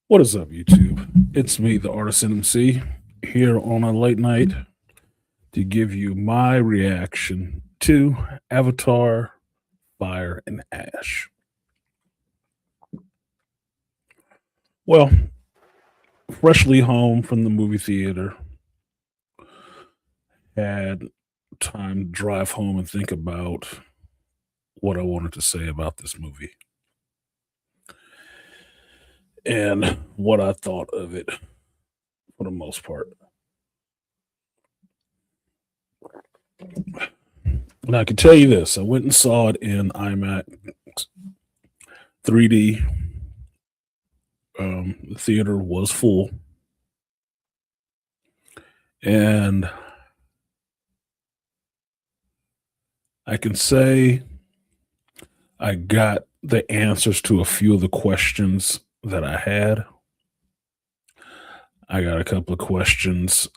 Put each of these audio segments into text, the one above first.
What is up, YouTube? It's me, the Artisan MC, here on a late night to give you my reaction to Avatar Fire and Ash. Well, freshly home from the movie theater, had time to drive home and think about what I wanted to say about this movie and what I thought of it for the most part. And I can tell you this, I went and saw it in IMAX 3D. The theater was full. And I can say I got the answers to a few of the questions that I had. I got a couple of questions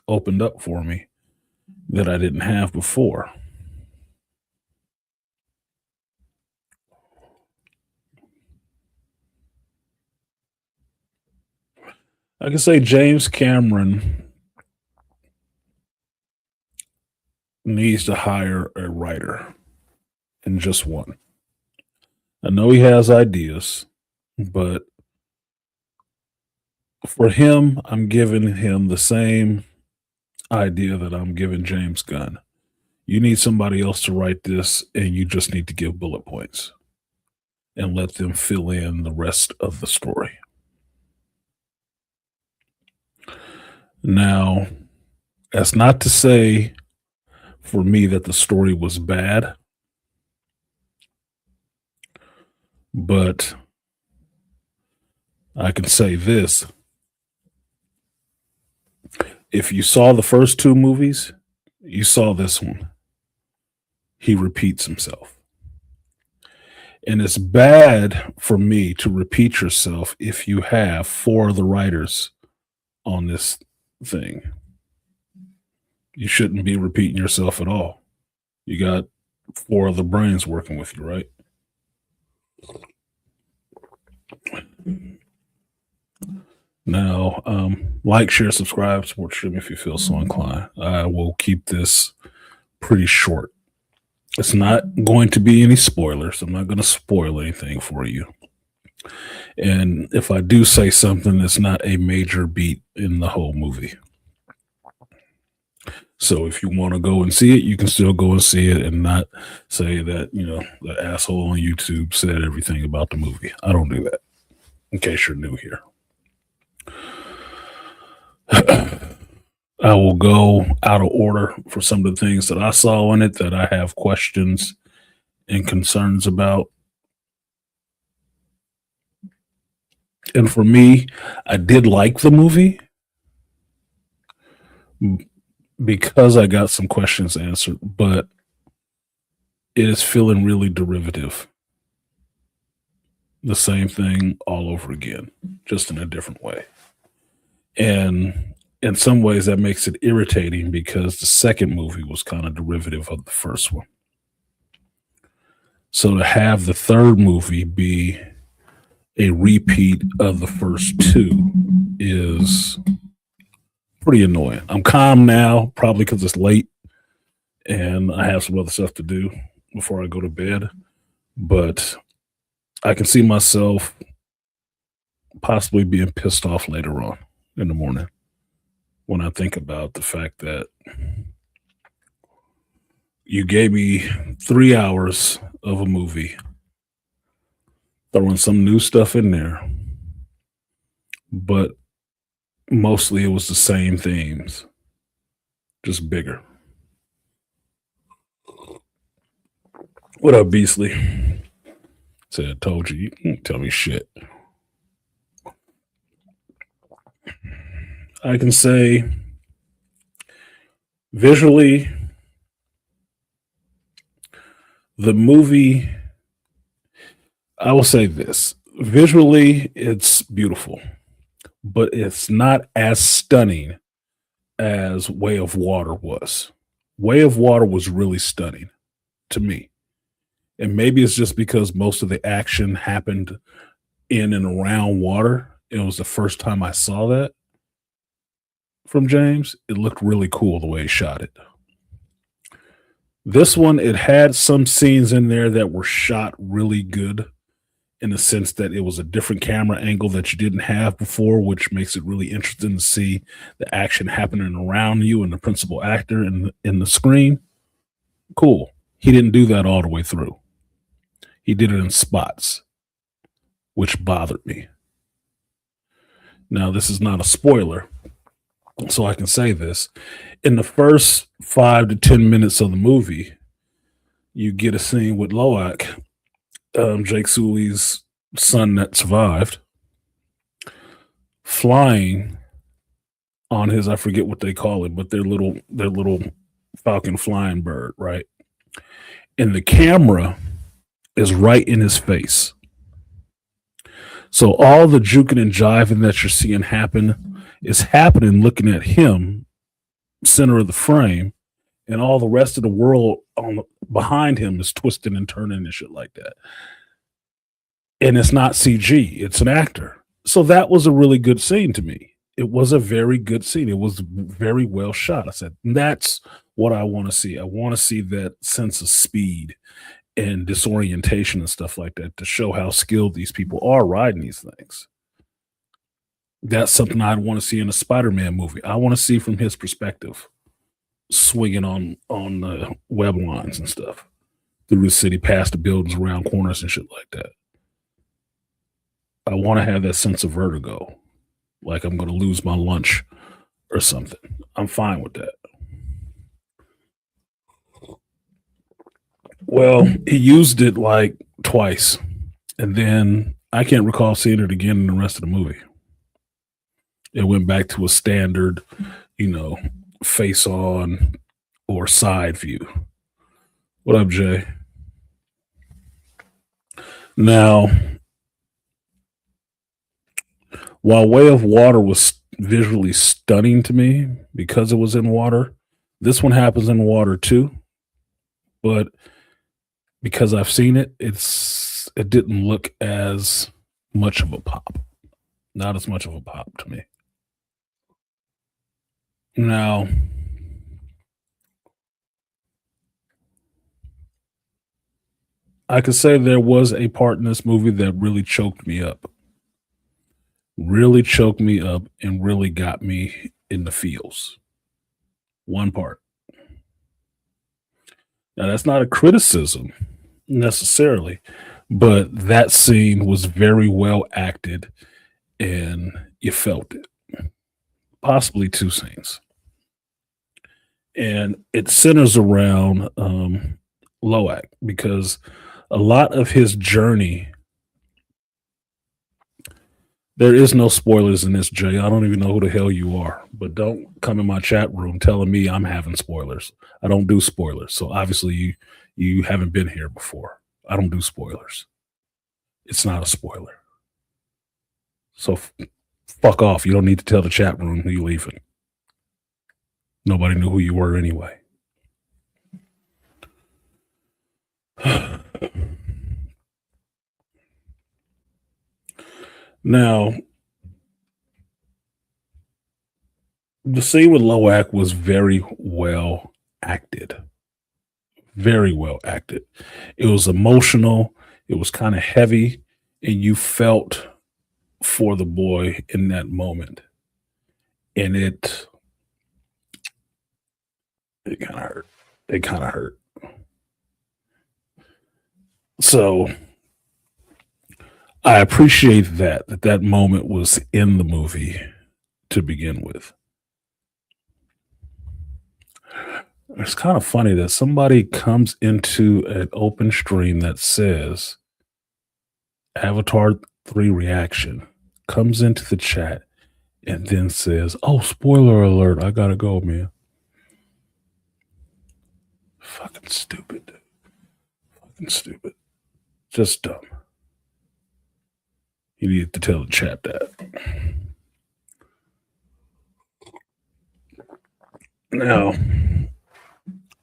opened up for me that I didn't have before. I can say James Cameron needs to hire a writer, and just one. I know he has ideas, but for him, I'm giving him the same idea that I'm giving James Gunn. You need somebody else to write this, and you just need to give bullet points and let them fill in the rest of the story. Now, that's not to say for me that the story was bad, but I can say this. If you saw the first two movies, you saw this one. He repeats himself. And it's bad for me to repeat yourself if you have four of the writers on this thing. You shouldn't be repeating yourself at all. You got four of the brains working with you, right? Now, like, share, subscribe, support the stream if you feel so inclined. I will keep this pretty short. It's not going to be any spoilers. I'm not going to spoil anything for you. And if I do say something, it's not a major beat in the whole movie. So if you want to go and see it, you can still go and see it and not say that, the asshole on YouTube said everything about the movie. I don't do that, in case you're new here. I will go out of order for some of the things that I saw in it that I have questions and concerns about. And for me, I did like the movie because I got some questions answered, but it is feeling really derivative. The same thing all over again, just in a different way. And in some ways, that makes it irritating because the second movie was kind of derivative of the first one. So to have the third movie be a repeat of the first two is pretty annoying. I'm calm now, probably because it's late and I have some other stuff to do before I go to bed. But I can see myself possibly being pissed off later on in the morning when I think about the fact that you gave me 3 hours of a movie, throwing some new stuff in there, but mostly it was the same themes, just bigger. What up, Beastly? Said, told you, you can't tell me shit. I can say visually, the movie, I will say this visually, it's beautiful, but it's not as stunning as Way of Water was. Way of Water was really stunning to me. And maybe it's just because most of the action happened in and around water. It was the first time I saw that from James. It looked really cool the way he shot it. This one, it had some scenes in there that were shot really good in the sense that it was a different camera angle that you didn't have before, which makes it really interesting to see the action happening around you and the principal actor in the screen. Cool. He didn't do that all the way through. He did it in spots, which bothered me. Now, this is not a spoiler, so I can say this. In the first 5 to 10 minutes of the movie, you get a scene with Loak, Jake Sully's son that survived, flying on his, I forget what they call it, but their little falcon flying bird, right? And the camera is right in his face. So all the juking and jiving that you're seeing happen is happening looking at him, center of the frame, and all the rest of the world behind him is twisting and turning and shit like that. And it's not CG, it's an actor. So that was a really good scene to me. It was a very good scene. It was very well shot. I said, that's what I want to see. I want to see that sense of speed and disorientation and stuff like that to show how skilled these people are riding these things. That's something I'd want to see in a Spider-Man movie. I want to see from his perspective, swinging on the web lines and stuff through the city, past the buildings, around corners and shit like that. I want to have that sense of vertigo, like I'm going to lose my lunch or something. I'm fine with that. Well, he used it like twice, and then I can't recall seeing it again in the rest of the movie. It went back to a standard, face on or side view. What up, Jay? Now, while Way of Water was visually stunning to me because it was in water, this one happens in water too. But because I've seen it, it didn't look as much of a pop. Not as much of a pop to me. Now, I could say there was a part in this movie that really choked me up. Really choked me up and really got me in the feels. One part. Now, that's not a criticism necessarily, but that scene was very well acted and you felt it. Possibly two scenes. And it centers around Loak because a lot of his journey. There is no spoilers in this, Jay. I don't even know who the hell you are, but don't come in my chat room telling me I'm having spoilers. I don't do spoilers. So obviously you haven't been here before. I don't do spoilers. It's not a spoiler. So fuck off. You don't need to tell the chat room who you're leaving. Nobody knew who you were anyway. Now, the scene with Loak was very well acted. Very well acted. It was emotional. It was kind of heavy, and you felt for the boy in that moment. And it kind of hurt. It kind of hurt. So I appreciate that moment was in the movie to begin with. It's kind of funny that somebody comes into an open stream that says Avatar 3 reaction, comes into the chat, and then says, oh, spoiler alert, I gotta go, man. Fucking stupid, dude. Fucking stupid. Just dumb. You need to tell the chat that. Now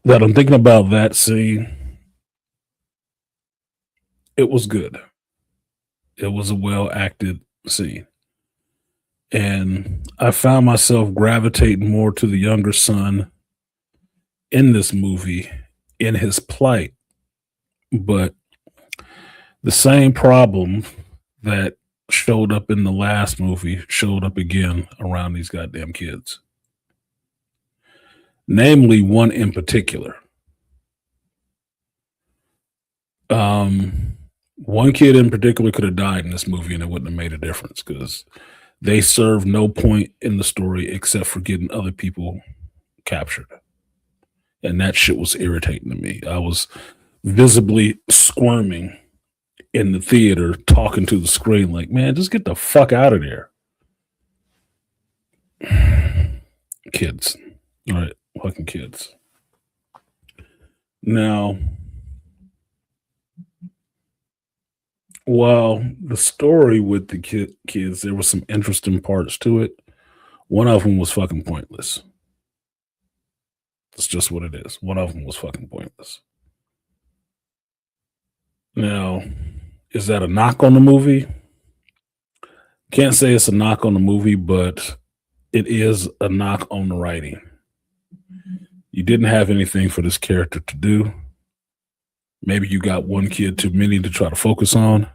that I'm thinking about that scene, it was good. It was a well acted scene. And I found myself gravitating more to the younger son in this movie in his plight. But the same problem that showed up in the last movie showed up again around these goddamn kids. Namely, one in particular. One kid in particular could have died in this movie and it wouldn't have made a difference because they serve no point in the story except for getting other people captured. And that shit was irritating to me. I was visibly squirming in the theater talking to the screen like, man, just get the fuck out of there. Kids. All right, fucking kids. Now, while the story with the kids, there were some interesting parts to it. One of them was fucking pointless. That's just what it is. One of them was fucking pointless. Now, is that a knock on the movie? Can't say it's a knock on the movie, but it is a knock on the writing. You didn't have anything for this character to do. Maybe you got one kid too many to try to focus on.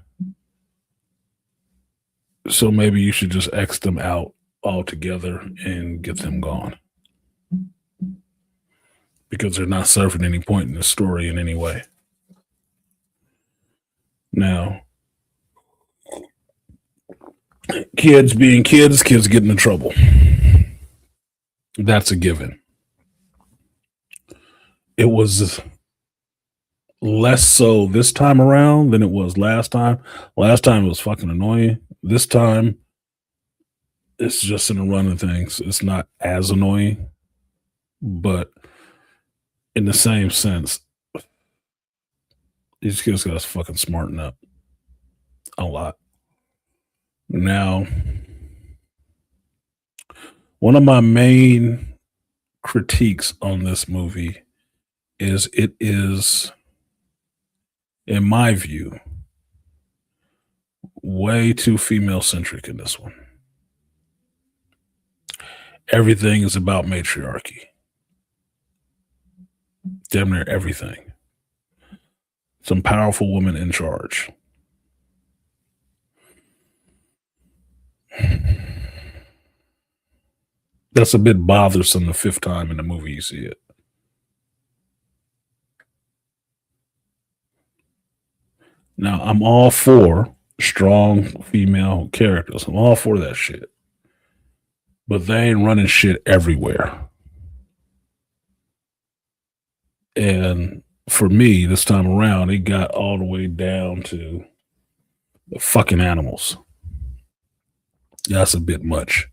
So maybe you should just X them out altogether and get them gone. Because they're not serving any point in the story in any way. Now, kids being kids get into trouble. That's a given. It was less so this time around than it was last time. Last time it was fucking annoying. This time, it's just in the run of things. It's not as annoying, but in the same sense, these kids got to fucking smarten up a lot. Now, one of my main critiques on this movie is it is, in my view, way too female centric in this one. Everything is about matriarchy. Damn near everything. Some powerful woman in charge. That's a bit bothersome the fifth time in the movie you see it. Now, I'm all for strong female characters. I'm all for that shit. But they ain't running shit everywhere. And for me, this time around, it got all the way down to the fucking animals. That's a bit much.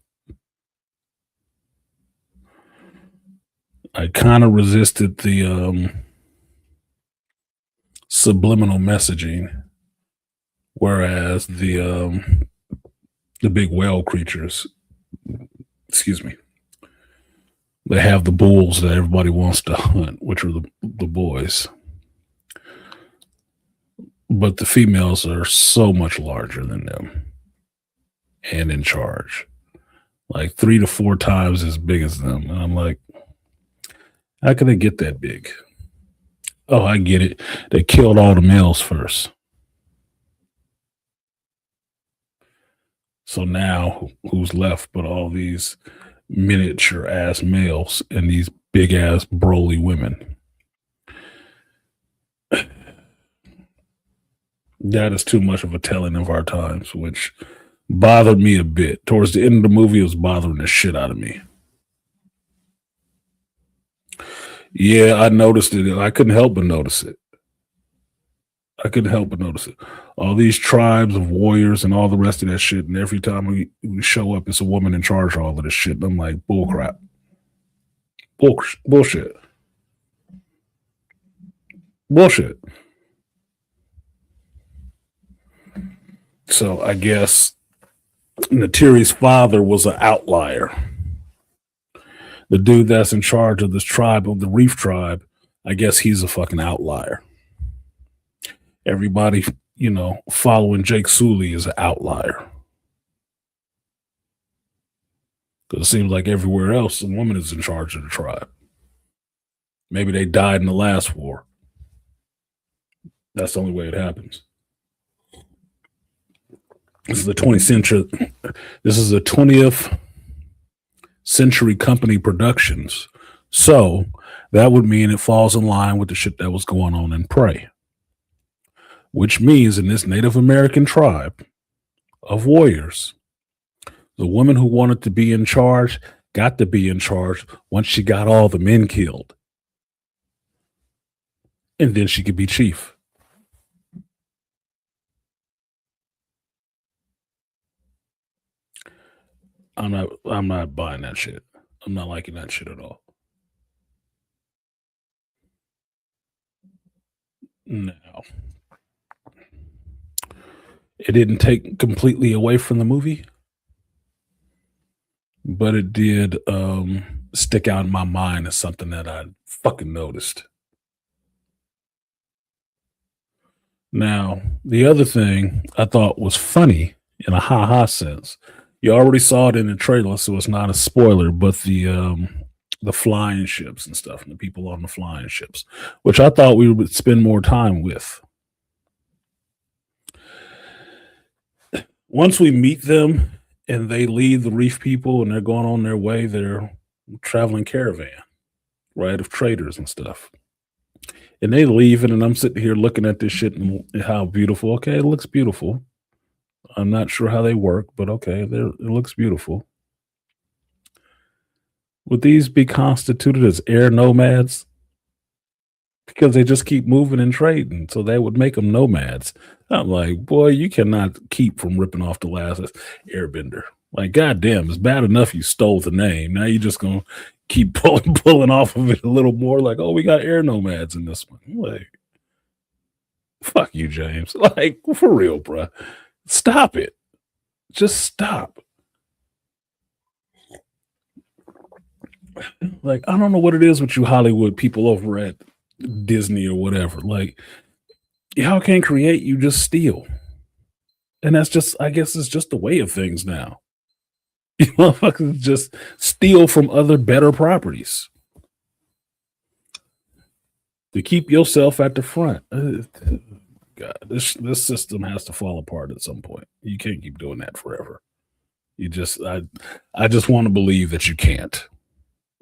I kind of resisted the subliminal messaging, whereas the big whale creatures, excuse me, they have the bulls that everybody wants to hunt, which are the boys. But the females are so much larger than them and in charge, like 3 to 4 times as big as them. And I'm like, how can they get that big? Oh, I get it. They killed all the males first. So now who's left but all these miniature ass males and these big ass broly women? That is too much of a telling of our times, which bothered me a bit. Towards the end of the movie, it was bothering the shit out of me. Yeah, I noticed it. I couldn't help but notice it. All these tribes of warriors and all the rest of that shit. And every time we show up, it's a woman in charge of all of this shit. And I'm like, bullcrap. Bullshit. So I guess Natiri's father was an outlier. The dude that's in charge of this tribe, of the Reef tribe, I guess he's a fucking outlier. Everybody following Jake Sully is an outlier. Because it seems like everywhere else, a woman is in charge of the tribe. Maybe they died in the last war. That's the only way it happens. This is the 20th century. This is a 20th century company productions. So that would mean it falls in line with the shit that was going on in Prey. Which means in this Native American tribe of warriors, the woman who wanted to be in charge got to be in charge once she got all the men killed. And then she could be chief. I'm not buying that shit. I'm not liking that shit at all. No. It didn't take completely away from the movie, but it did stick out in my mind as something that I fucking noticed. Now, the other thing I thought was funny in a ha-ha sense, you already saw it in the trailer, so it's not a spoiler, but the flying ships and stuff, and the people on the flying ships, which I thought we would spend more time with. Once we meet them and they leave the reef people and they're going on their way, they're traveling caravan, right, of traders and stuff. And they leave, and I'm sitting here looking at this shit and how beautiful. Okay, it looks beautiful. I'm not sure how they work, but okay, it looks beautiful. Would these be constituted as air nomads? Because they just keep moving and trading, so they would make them nomads. I'm like, boy, you cannot keep from ripping off the last Airbender. Like, goddamn, it's bad enough you stole the name. Now you're just gonna keep pulling off of it a little more. Like, oh, we got air nomads in this one. I'm like, fuck you, James. Like, for real, bro. Stop it. Just stop. Like, I don't know what it is with you Hollywood people over at Disney or whatever. Like, y'all can't create, you just steal. And that's just, I guess it's just the way of things now. You motherfuckers just steal from other better properties to keep yourself at the front. God, this system has to fall apart at some point. You can't keep doing that forever. I just want to believe that you can't.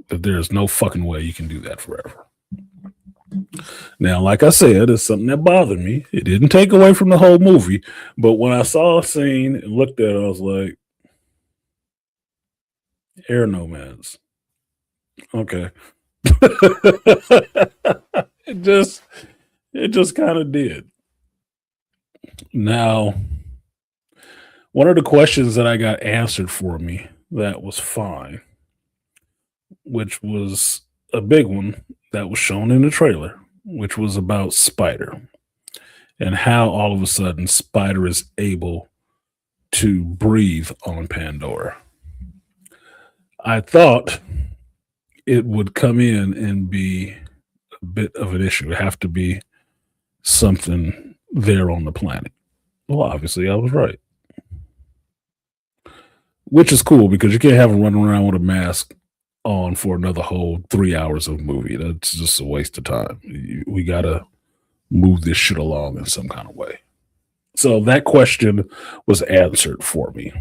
That there's no fucking way you can do that forever. Now, like I said, it's something that bothered me. It didn't take away from the whole movie, but when I saw a scene and looked at it, I was like, air nomads. Okay. it just kind of did. Now, one of the questions that I got answered for me that was fine, which was a big one that was shown in the trailer, which was about Spider and how all of a sudden Spider is able to breathe on Pandora. I thought it would come in and be a bit of an issue. It have to be something there on the planet. Well, obviously, I was right. Which is cool because you can't have him running around with a mask on for another whole 3 hours of movie. That's just a waste of time. We got to move this shit along in some kind of way. So that question was answered for me.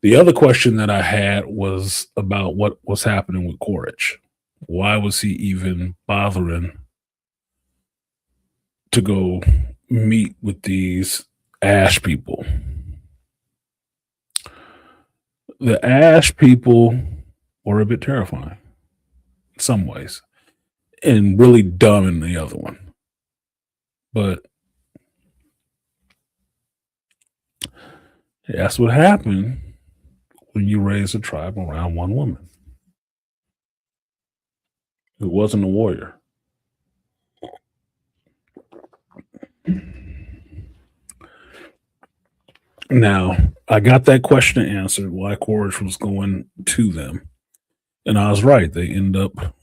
The other question that I had was about what was happening with Quaritch. Why was he even bothering to go meet with these Ash people? The Ash people were a bit terrifying in some ways and really dumb in the other one. But that's what happened when you raise a tribe around one woman who wasn't a warrior. Now, I got that question answered why Quaritch was going to them. And I was right. They end up,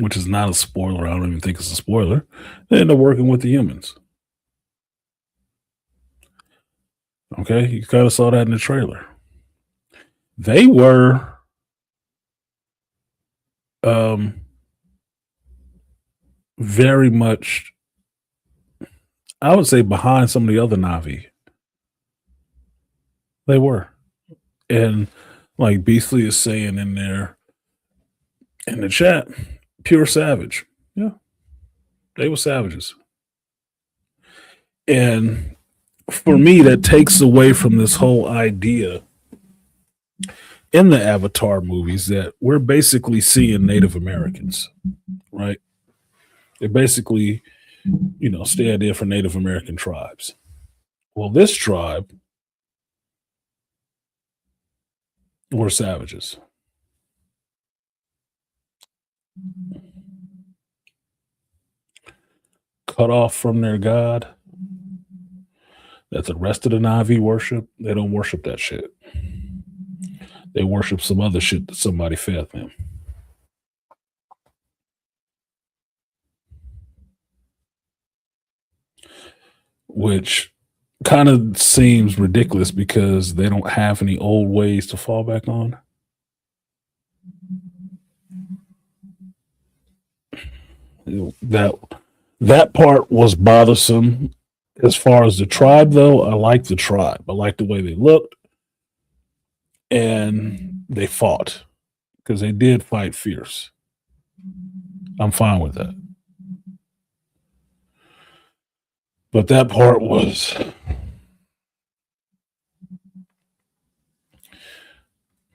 which is not a spoiler. I don't even think it's a spoiler. They end up working with the humans. Okay, you kind of saw that in the trailer. They were very much, I would say, behind some of the other Navi. They were. And like Beastly is saying in there in the chat, pure savage. Yeah, they were savages. And for me, that takes away from this whole idea in the Avatar movies that we're basically seeing Native Americans, right? They basically, stand in for Native American tribes. Well, this tribe were savages. Cut off from their God. That the rest of the Navi worship. They don't worship that shit. They worship some other shit that somebody fed them. Which kind of seems ridiculous because they don't have any old ways to fall back on. That part was bothersome. As far as the tribe, though, I like the tribe. I like the way they looked, and they fought because they did fight fierce. I'm fine with that. But that part was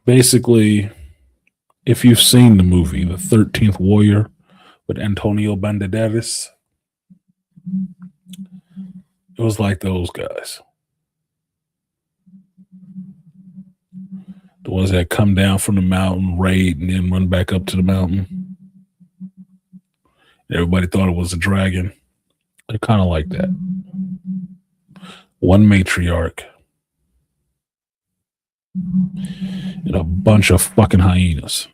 basically, if you've seen the movie, The 13th Warrior with Antonio Banderas, it was like those guys. The ones that come down from the mountain, raid, and then run back up to the mountain. Everybody thought it was a dragon. They're kind of like that. One matriarch and a bunch of fucking hyenas.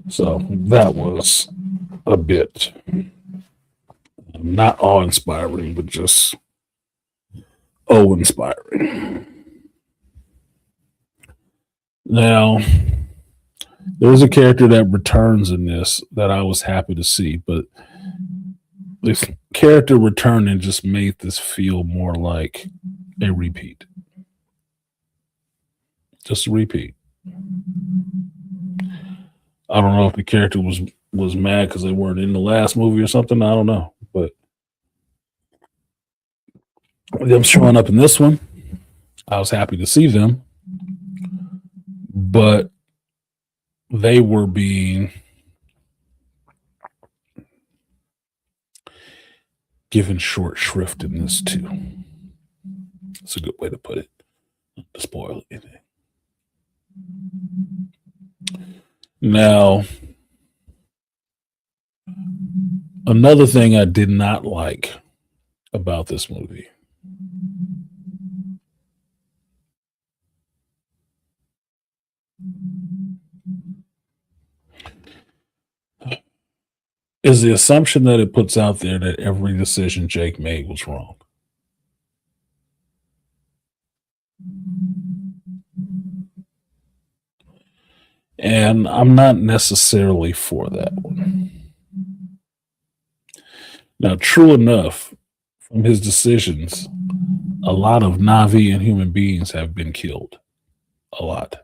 So that was a bit not awe-inspiring, but just inspiring. Now, there's a character that returns in this that I was happy to see, but this character returning just made this feel more like a repeat. Just a repeat. I don't know if the character was mad because they weren't in the last movie or something. I don't know, but them showing up in this one, I was happy to see them, but they were being given short shrift in this too. That's a good way to put it. Not to spoil anything. Now, another thing I did not like about this movie is the assumption that it puts out there that every decision Jake made was wrong. And I'm not necessarily for that one. Now, true enough, from his decisions, a lot of Navi and human beings have been killed. A lot.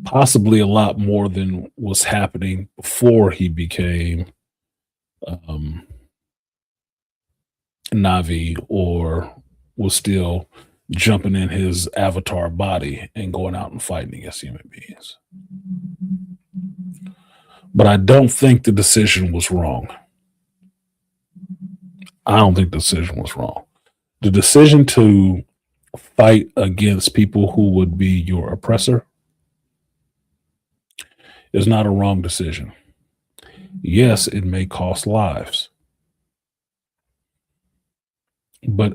Possibly a lot more than was happening before he became Navi or was still jumping in his avatar body and going out and fighting against human beings. But I don't think the decision was wrong. I don't think the decision was wrong. The decision to fight against people who would be your oppressor is not a wrong decision. Yes, it may cost lives, but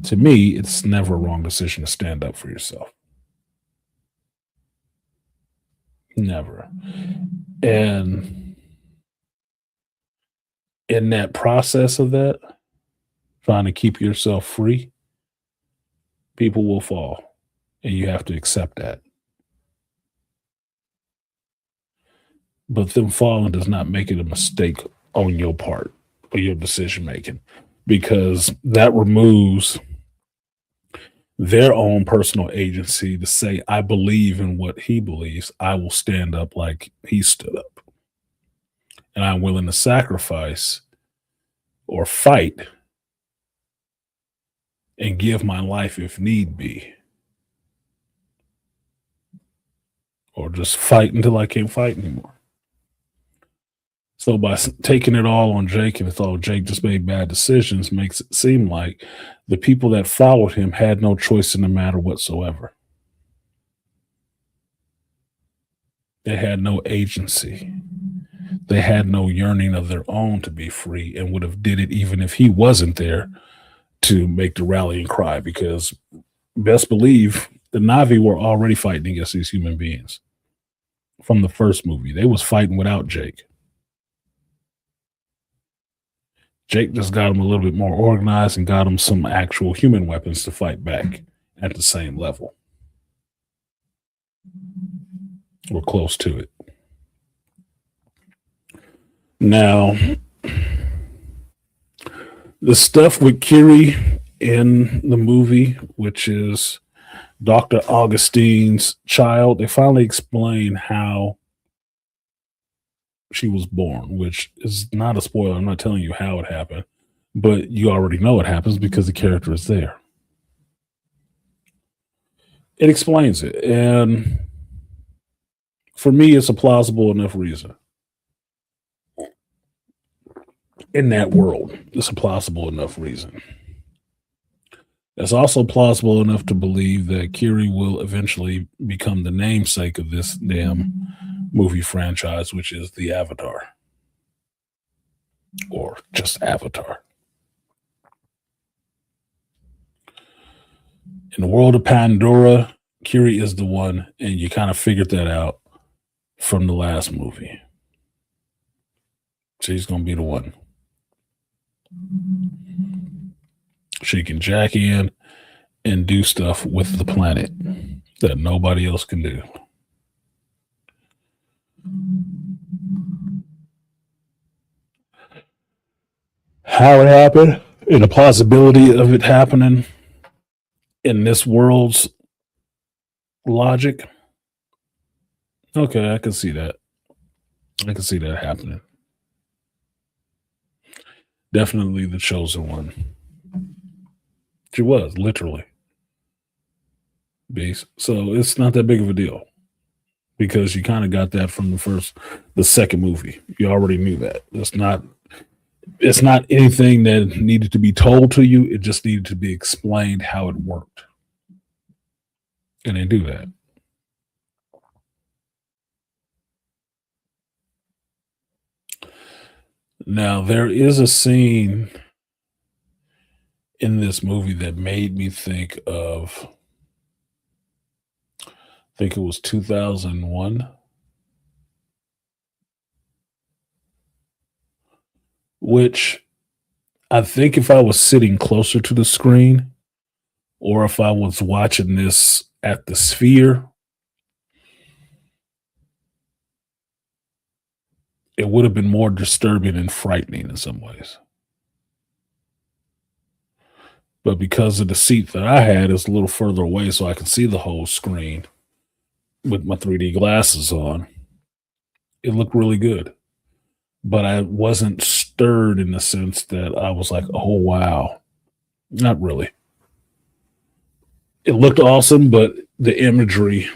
To me, it's never a wrong decision to stand up for yourself. Never. And in that process of that, trying to keep yourself free, people will fall. And you have to accept that. But them falling does not make it a mistake on your part or your decision making, because that removes their own personal agency to say, I believe in what he believes. I will stand up like he stood up. And I'm willing to sacrifice or fight and give my life if need be, or just fight until I can't fight anymore. So by taking it all on Jake, and it's all Jake just made bad decisions, makes it seem like the people that followed him had no choice in the matter whatsoever. They had no agency. They had no yearning of their own to be free, and would have did it even if he wasn't there to make the rallying cry, because best believe the Navi were already fighting against these human beings from the first movie. They was fighting without Jake. Jake just got them a little bit more organized and got them some actual human weapons to fight back at the same level. We're close to it. Now, the stuff with Kiri in the movie, which is Dr. Augustine's child, they finally explain how she was born, which is not a spoiler. I'm not telling you how it happened, but you already know it happens because the character is there. It explains it. And for me, it's a plausible enough reason. In that world, it's a plausible enough reason. It's also plausible enough to believe that Kiri will eventually become the namesake of this damn movie franchise, which is the Avatar, or just Avatar. In the world of Pandora, Kiri is the one, and you kind of figured that out from the last movie. She's going to be the one. She can jack in and do stuff with the planet that nobody else can do. How it happened, and the possibility of it happening in this world's logic. Okay, I can see that. I can see that happening. Definitely the chosen one. She was, literally. Beast. So it's not that big of a deal, because you kind of got that from the second movie. You already knew that. It's not anything that needed to be told to you. It just needed to be explained how it worked. And they do that. Now, there is a scene in this movie that made me think of, I think it was 2001, which I think if I was sitting closer to the screen, or if I was watching this at the Sphere, it would have been more disturbing and frightening in some ways. But because of the seat that I had is a little further away, so I could see the whole screen with my 3D glasses on, it looked really good. But I wasn't stirred in the sense that I was like, oh, wow. Not really. It looked awesome, but the imagery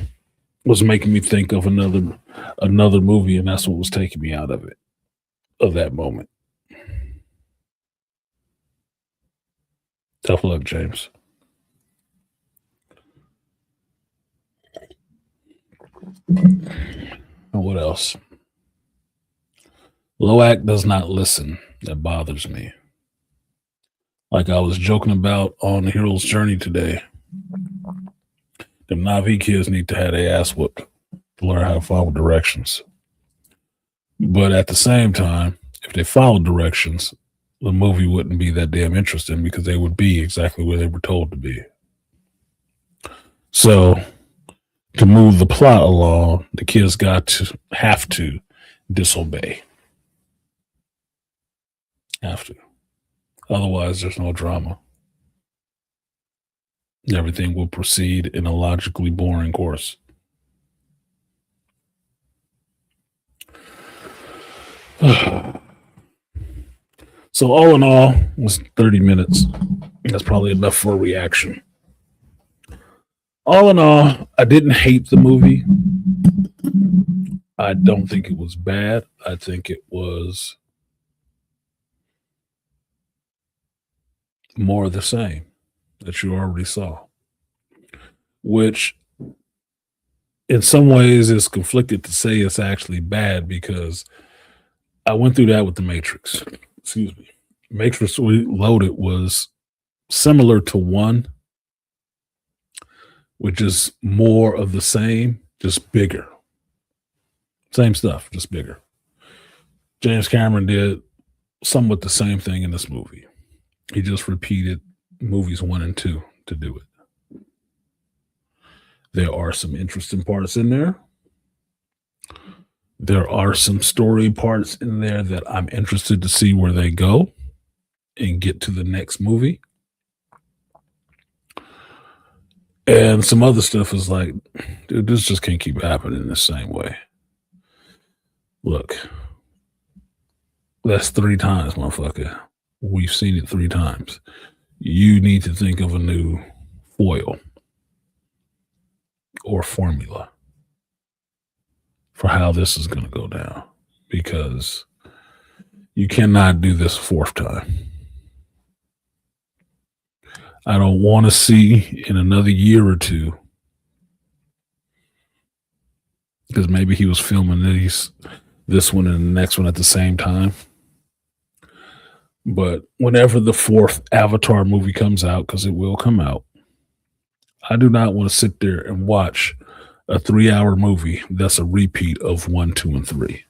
was making me think of another movie, and that's what was taking me out of it, of that moment. Tough luck, James. What else? Loak does not listen. That bothers me. Like I was joking about on the Hero's Journey today, the Navi kids need to have their ass whooped to learn how to follow directions. But at the same time, if they followed directions, the movie wouldn't be that damn interesting because they would be exactly where they were told to be. So to move the plot along, the kids have to disobey. Have to. Otherwise, there's no drama. Everything will proceed in a logically boring course. So all in all, it was 30 minutes. That's probably enough for a reaction. All in all, I didn't hate the movie. I don't think it was bad. I think it was more of the same that you already saw, which in some ways is conflicted to say it's actually bad because I went through that with The Matrix. Excuse me. Matrix Reloaded was similar to one, which is more of the same, just bigger. Same stuff, just bigger. James Cameron did somewhat the same thing in this movie. He just repeated movies 1 and 2 to do it. There are some interesting parts in there. There are some story parts in there that I'm interested to see where they go and get to the next movie. And some other stuff is like, dude, this just can't keep happening the same way. Look, that's 3 times, motherfucker. We've seen it 3 times. You need to think of a new foil or formula for how this is going to go down, because you cannot do this 4th time. I don't want to see in another year or 2, because maybe he was filming this one and the next one at the same time. But whenever the 4th Avatar movie comes out, because it will come out, I do not want to sit there and watch a 3-hour movie that's a repeat of 1, 2, and 3.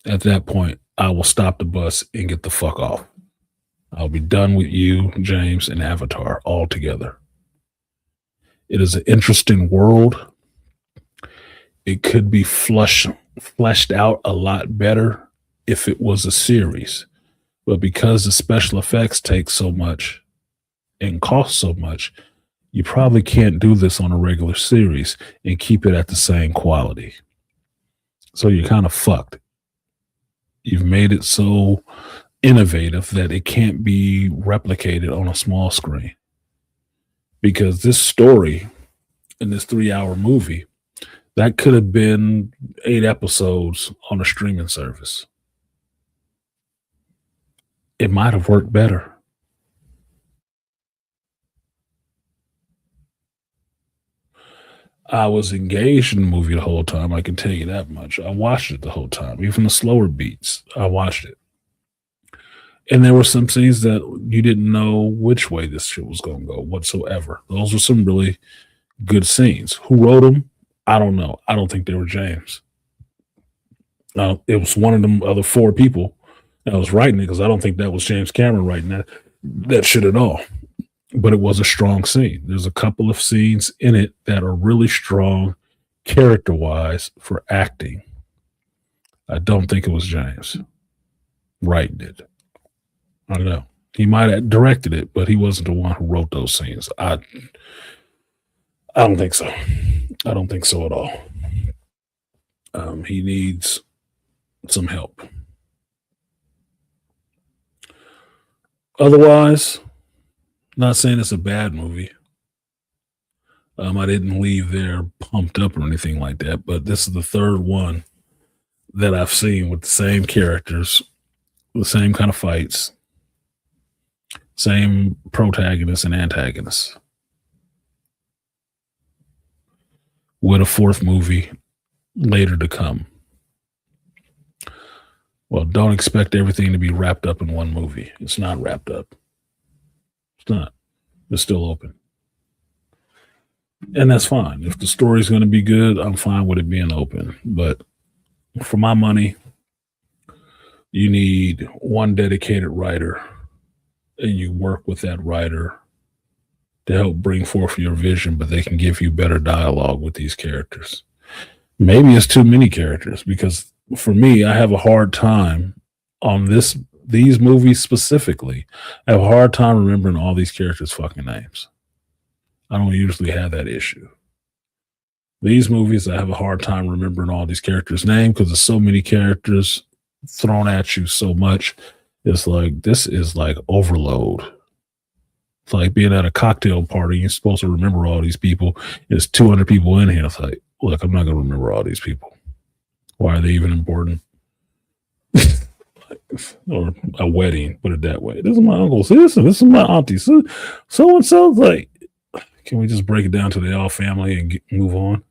At that point, I will stop the bus and get the fuck off. I'll be done with you, James, and Avatar altogether. It is an interesting world. It could be fleshed out a lot better if it was a series. But because the special effects take so much and cost so much, you probably can't do this on a regular series and keep it at the same quality. So you're kind of fucked. You've made it so innovative that it can't be replicated on a small screen. Because this story in this 3-hour movie, that could have been 8 episodes on a streaming service. It might have worked better. I was engaged in the movie the whole time. I can tell you that much. I watched it the whole time, even the slower beats. I watched it. And there were some scenes that you didn't know which way this shit was going to go whatsoever. Those were some really good scenes. Who wrote them? I don't know. I don't think they were James. It was one of them other 4 people that was writing it, because I don't think that was James Cameron writing that shit at all. But it was a strong scene. There's a couple of scenes in it that are really strong character-wise for acting. I don't think it was James writing it. I don't know. He might have directed it, but he wasn't the one who wrote those scenes. I don't think so. I don't think so at all. He needs some help. Otherwise, not saying it's a bad movie. I didn't leave there pumped up or anything like that, but this is the 3rd one that I've seen with the same characters, the same kind of fights, same protagonists and antagonists, with a 4th movie later to come. Well, don't expect everything to be wrapped up in one movie. It's not wrapped up. It's not. It's still open. And that's fine. If the story's going to be good, I'm fine with it being open. But for my money, you need one dedicated writer, and you work with that writer to help bring forth your vision, but they can give you better dialogue with these characters. Maybe it's too many characters because for me, I have a hard time on these movies specifically. I have a hard time remembering all these characters' fucking names. I don't usually have that issue. These movies, I have a hard time remembering all these characters' names because there's so many characters thrown at you so much. It's like this is like overload. It's like being at a cocktail party. You're supposed to remember all these people. There's 200 people in here. It's like, look, I'm not going to remember all these people. Why are they even important? Or a wedding, put it that way. This is my uncle's sister. This is my auntie. So and so. Like, can we just break it down to the all family and move on?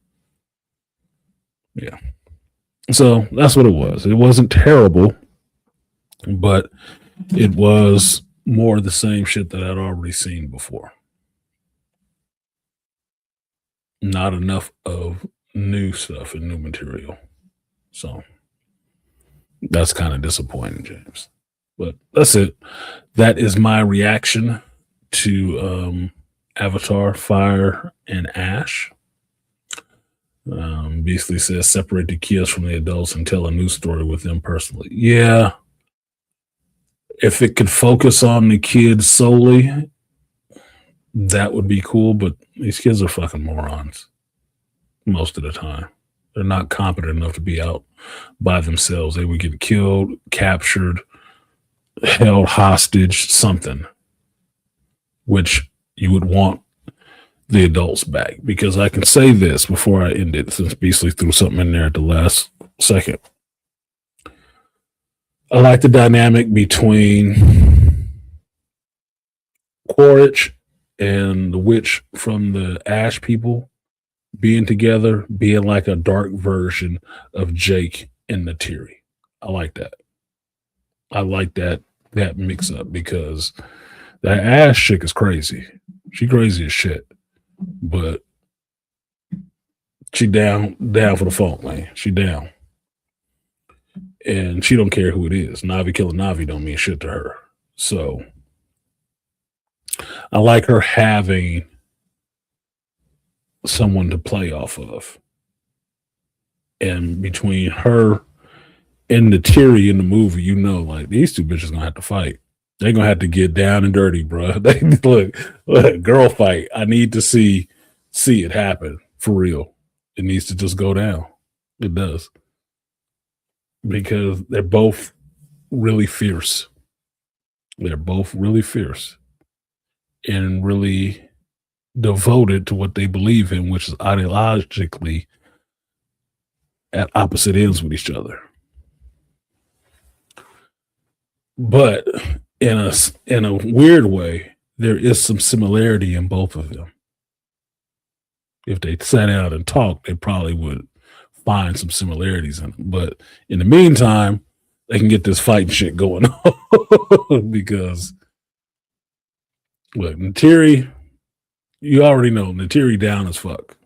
Yeah. So that's what it was. It wasn't terrible, but it was more of the same shit that I'd already seen before. Not enough of new stuff and new material. So that's kind of disappointing, James. But that's it. That is my reaction to Avatar, Fire, and Ash. Basically says separate the kids from the adults and tell a new story with them personally. Yeah. If it could focus on the kids solely, that would be cool, but these kids are fucking morons most of the time. They're not competent enough to be out by themselves. They would get killed, captured, held hostage, something, which you would want the adults back. Because I can say this before I end it, since Beasley threw something in there at the last second. I like the dynamic between Quaritch and the witch from the Ash people being together, being like a dark version of Jake and Neytiri. I like that. I like that mix up because that Ash chick is crazy. She crazy as shit, but she down for the funk, man. She down, and she don't care who it is. Navi killing Navi don't mean shit to her. So I like her having someone to play off of. And between her and Neytiri in the movie, you know, like these two bitches gonna have to fight. They're gonna have to get down and dirty, bro. They look, girl fight. I need to see it happen for real. It needs to just go down. It does. Because they're both really fierce. They're both really fierce and really devoted to what they believe in, which is ideologically at opposite ends with each other. But in a weird way, there is some similarity in both of them. If they sat down and talked, they probably would find some similarities in them. But in the meantime, they can get this fighting shit going on because look, Neytiri, you already know Neytiri down as fuck.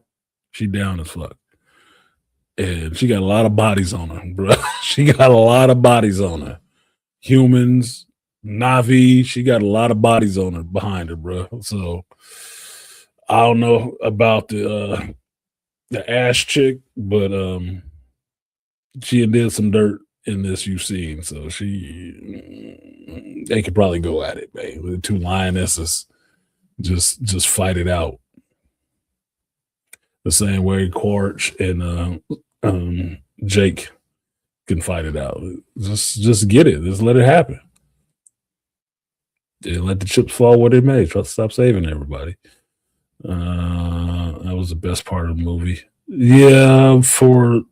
She down as fuck. And she got a lot of bodies on her, bro. She got a lot of bodies on her. Humans, Navi, she got a lot of bodies on her behind her, bro. So I don't know about the Ash chick, but she did some dirt in this you've seen. So they could probably go at it, man. The two lionesses just fight it out. The same way Quaritch and Jake can fight it out. Just get it. Just let it happen. And let the chips fall where they may. Try to stop saving everybody. That was the best part of the movie. Yeah, for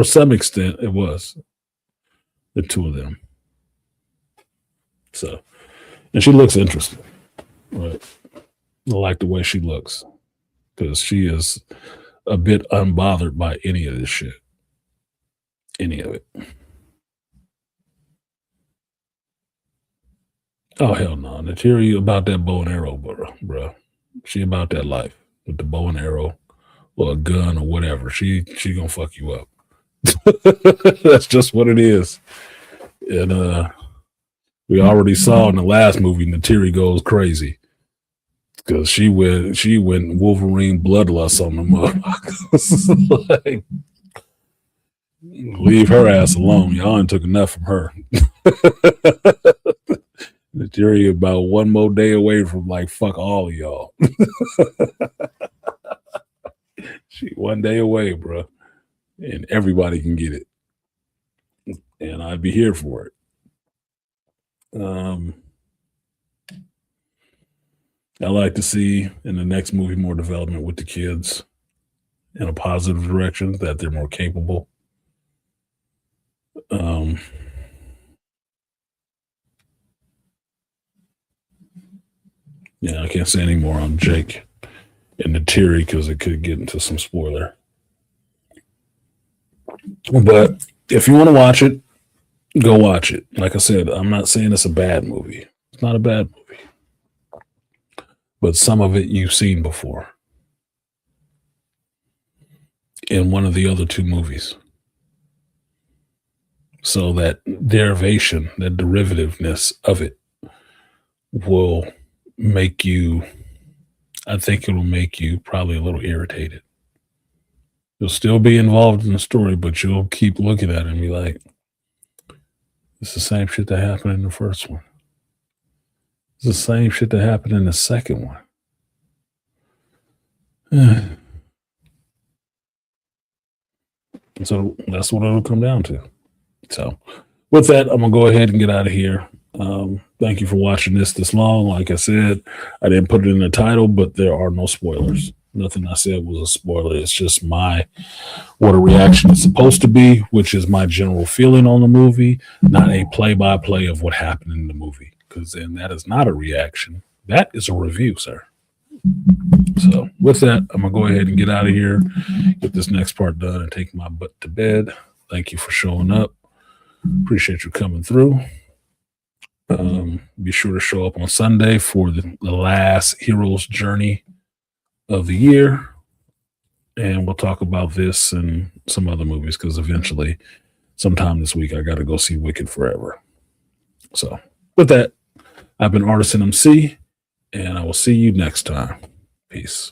some extent, it was the two of them. So, and she looks interesting. Right? I like the way she looks because she is a bit unbothered by any of this shit. Any of it. Oh hell no. Natiri about that bow and arrow, bro. She about that life with the bow and arrow or a gun or whatever. She gonna fuck you up. That's just what it is. And we already saw in the last movie Natiri goes crazy because she went Wolverine bloodlust on the motherfuckers. Like, leave her ass alone. Y'all ain't took enough from her. Natiri about one more day away from like fuck all of y'all. She one day away, bro, and everybody can get it, and I'd be here for it. Um, I like to see in the next movie more development with the kids in a positive direction, that they're more capable. Um, yeah, I can't say any more on Jake and Natiri because it could get into some spoiler. But if you want to watch it, go watch it. Like I said, I'm not saying it's a bad movie. It's not a bad movie, but some of it you've seen before in one of the other two movies. So that derivation, that derivativeness of it will make you, I think it'll make you probably a little irritated. You'll still be involved in the story, but you'll keep looking at it and be like, it's the same shit that happened in the first one. It's the same shit that happened in the second one. So that's what it'll come down to. So with that, I'm going to go ahead and get out of here. Thank you for watching this long. Like I said, I didn't put it in the title, but there are no spoilers. Nothing I said was a spoiler. It's just what a reaction is supposed to be, which is my general feeling on the movie, not a play-by-play of what happened in the movie. Because then that is not a reaction. That is a review, sir. So with that, I'm going to go ahead and get out of here, get this next part done, and take my butt to bed. Thank you for showing up. Appreciate you coming through. Be sure to show up on Sunday for the last Hero's Journey of the year. And we'll talk about this and some other movies because eventually, sometime this week, I got to go see Wicked Forever. So with that, I've been Artisan MC, and I will see you next time. Peace.